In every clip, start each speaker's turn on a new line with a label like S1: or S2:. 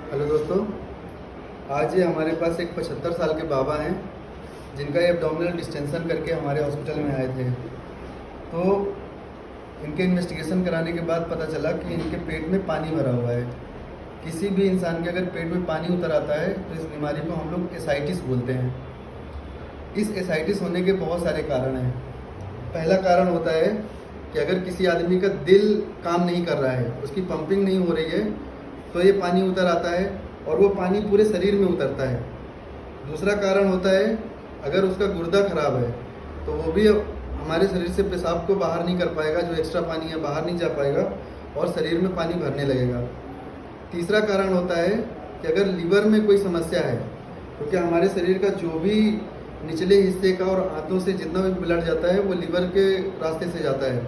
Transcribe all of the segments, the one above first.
S1: Hello दोस्तों, आज ये हमारे पास एक 75 साल के बाबा हैं जिनका ये एब्डोमिनल डिस्टेंशन करके हमारे हॉस्पिटल में आए थे। तो इनके इन्वेस्टिगेशन कराने के बाद पता चला कि इनके पेट में पानी भरा हुआ है। किसी भी इंसान के अगर पेट में पानी उतर आता है तो इस बीमारी को हम लोग एसाइटिस बोलते हैं। इस एसाइटिस होने के बहुत सारे कारण हैं। पहला कारण होता है कि अगर किसी आदमी का दिल काम नहीं कर रहा है, उसकी पंपिंग नहीं हो रही है, तो ये पानी उतर आता है और वो पानी पूरे शरीर में उतरता है। दूसरा कारण होता है अगर उसका गुर्दा खराब है तो वो भी हमारे शरीर से पेशाब को बाहर नहीं कर पाएगा, जो एक्स्ट्रा पानी है बाहर नहीं जा पाएगा और शरीर में पानी भरने लगेगा। तीसरा कारण होता है कि अगर लीवर में कोई समस्या है, क्योंकि हमारे शरीर का जो भी निचले हिस्से का और आंतों से जितना भी ब्लड जाता है वो लीवर के रास्ते से जाता है।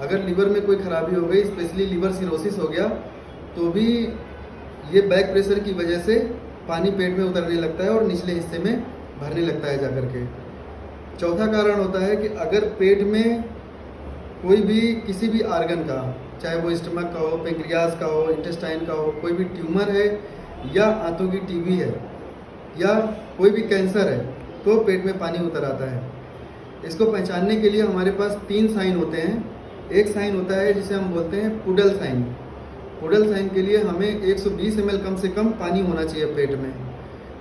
S1: अगर लीवर में कोई खराबी हो गई, स्पेशली लीवर सिरोसिस हो गया, तो भी ये बैक प्रेशर की वजह से पानी पेट में उतरने लगता है और निचले हिस्से में भरने लगता है जाकर के। चौथा कारण होता है कि अगर पेट में कोई भी किसी भी आर्गन का, चाहे वो स्टमक का हो, पेंक्रियाज का हो, इंटेस्टाइन का हो, कोई भी ट्यूमर है या आंतों की टीबी है या कोई भी कैंसर है, तो पेट में पानी उतर आता है। इसको पहचानने के लिए हमारे पास 3 साइन होते हैं। एक साइन होता है जिसे हम बोलते हैं पुडल साइन। पुडल साइन के लिए हमें 120 ml कम से कम पानी होना चाहिए पेट में।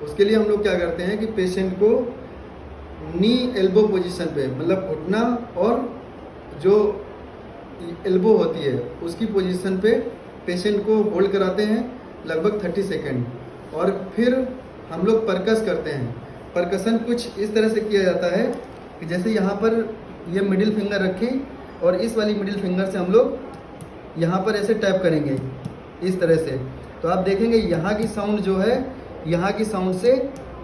S1: उसके लिए हम लोग क्या करते हैं कि पेशेंट को नी एल्बो पोजीशन पे, मतलब घुटना और जो एल्बो होती है उसकी पोजीशन पे पेशेंट को होल्ड कराते हैं लगभग 30 सेकेंड, और फिर हम लोग परकस करते हैं। परकसन कुछ इस तरह से किया जाता है कि जैसे यहाँ पर ये मिडिल फिंगर रखें और इस वाली मिडिल फिंगर से हम लोग यहाँ पर ऐसे टैप करेंगे इस तरह से। तो आप देखेंगे यहाँ की साउंड जो है यहाँ की साउंड से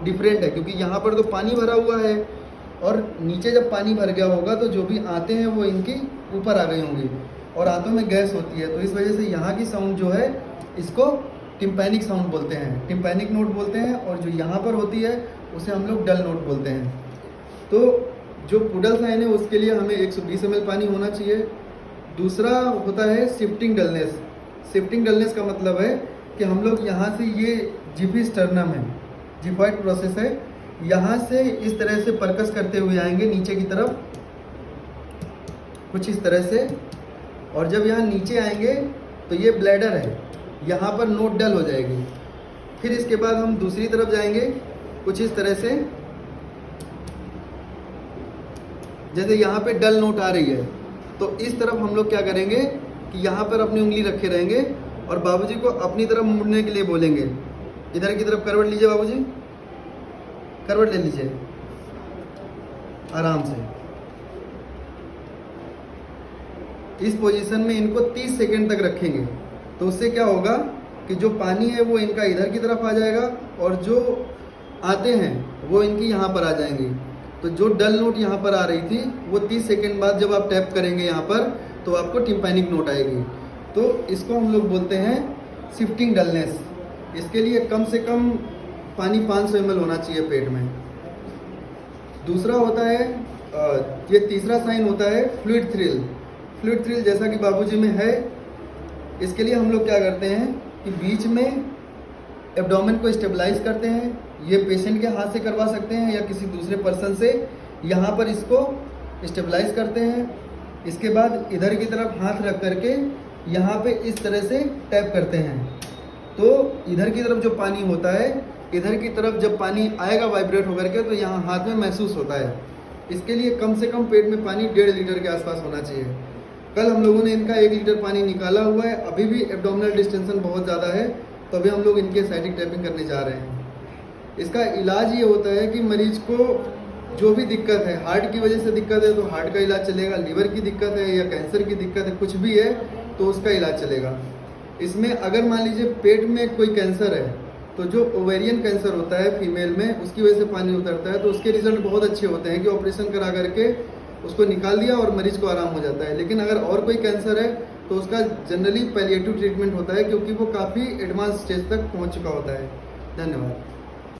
S1: डिफरेंट है, क्योंकि यहाँ पर तो पानी भरा हुआ है और नीचे जब पानी भर गया होगा तो जो भी आते हैं वो इनकी ऊपर आ गई होंगी और आंतों में गैस होती है। तो इस वजह से यहाँ की साउंड जो है इसको टिम्पैनिक साउंड बोलते हैं, टिम्पैनिक नोट बोलते हैं, और जो यहाँ पर होती है उसे हम लोग डल नोट बोलते हैं। तो जो पुडल साइन है उसके लिए हमें 120 ml पानी होना चाहिए। दूसरा होता है शिफ्टिंग डलनेस। शिफ्टिंग डलनेस का मतलब है कि हम लोग यहाँ से, ये जिफी स्टर्नम है, जिफॉइड प्रोसेस है, यहाँ से इस तरह से परकस करते हुए आएंगे नीचे की तरफ कुछ इस तरह से, और जब यहाँ नीचे आएंगे तो ये ब्लैडर है, यहाँ पर नोट डल हो जाएगी। फिर इसके बाद हम दूसरी तरफ जाएंगे कुछ इस तरह से, जैसे यहाँ पे डल नोट आ रही है तो इस तरफ हम लोग क्या करेंगे कि यहाँ पर अपनी उंगली रखे रहेंगे और बाबूजी को अपनी तरफ मुड़ने के लिए बोलेंगे। इधर की तरफ करवट लीजिए बाबूजी, करवट ले लीजिए आराम से। इस पोजीशन में इनको 30 सेकेंड तक रखेंगे, तो उससे क्या होगा कि जो पानी है वो इनका इधर की तरफ आ जाएगा और जो आते हैं वो इनकी यहाँ पर आ जाएंगी। तो जो डल नोट यहाँ पर आ रही थी वो 30 सेकेंड बाद जब आप टैप करेंगे यहाँ पर तो आपको टिम्पैनिक नोट आएगी। तो इसको हम लोग बोलते हैं शिफ्टिंग डलनेस। इसके लिए कम से कम पानी 500 ml होना चाहिए पेट में। दूसरा होता है, ये तीसरा साइन होता है फ्लूइड थ्रिल। फ्लूइड थ्रिल जैसा कि बाबूजी में है, इसके लिए हम लोग क्या करते हैं कि बीच में एब्डोमेन को स्टेबलाइज करते हैं। ये पेशेंट के हाथ से करवा सकते हैं या किसी दूसरे पर्सन से। यहाँ पर इसको स्टेबलाइज करते हैं, इसके बाद इधर की तरफ हाथ रख करके यहाँ पे इस तरह से टैप करते हैं। तो इधर की तरफ जो पानी होता है, इधर की तरफ जब पानी आएगा वाइब्रेट होकर के तो यहाँ हाथ में महसूस होता है। इसके लिए कम से कम पेट में पानी 1.5 लीटर के आसपास होना चाहिए। कल हम लोगों ने इनका 1 लीटर पानी निकाला हुआ है। अभी भी एब्डोमिनल डिस्टेंशन बहुत ज़्यादा है, तो अभी हम लोग इनके एसाइटिक टैपिंग करने जा रहे हैं। इसका इलाज ये होता है कि मरीज को जो भी दिक्कत है, हार्ट की वजह से दिक्कत है तो हार्ट का इलाज चलेगा, लीवर की दिक्कत है या कैंसर की दिक्कत है, कुछ भी है तो उसका इलाज चलेगा। इसमें अगर मान लीजिए पेट में कोई कैंसर है तो जो ओवेरियन कैंसर होता है फीमेल में, उसकी वजह से पानी उतरता है, तो उसके रिजल्ट बहुत अच्छे होते हैं कि ऑपरेशन करा करके उसको निकाल दिया और मरीज को आराम हो जाता है। लेकिन अगर और कोई कैंसर है तो उसका जनरली पैलिएटिव ट्रीटमेंट होता है, क्योंकि वो काफ़ी एडवांस स्टेज तक पहुंच चुका होता है। धन्यवाद।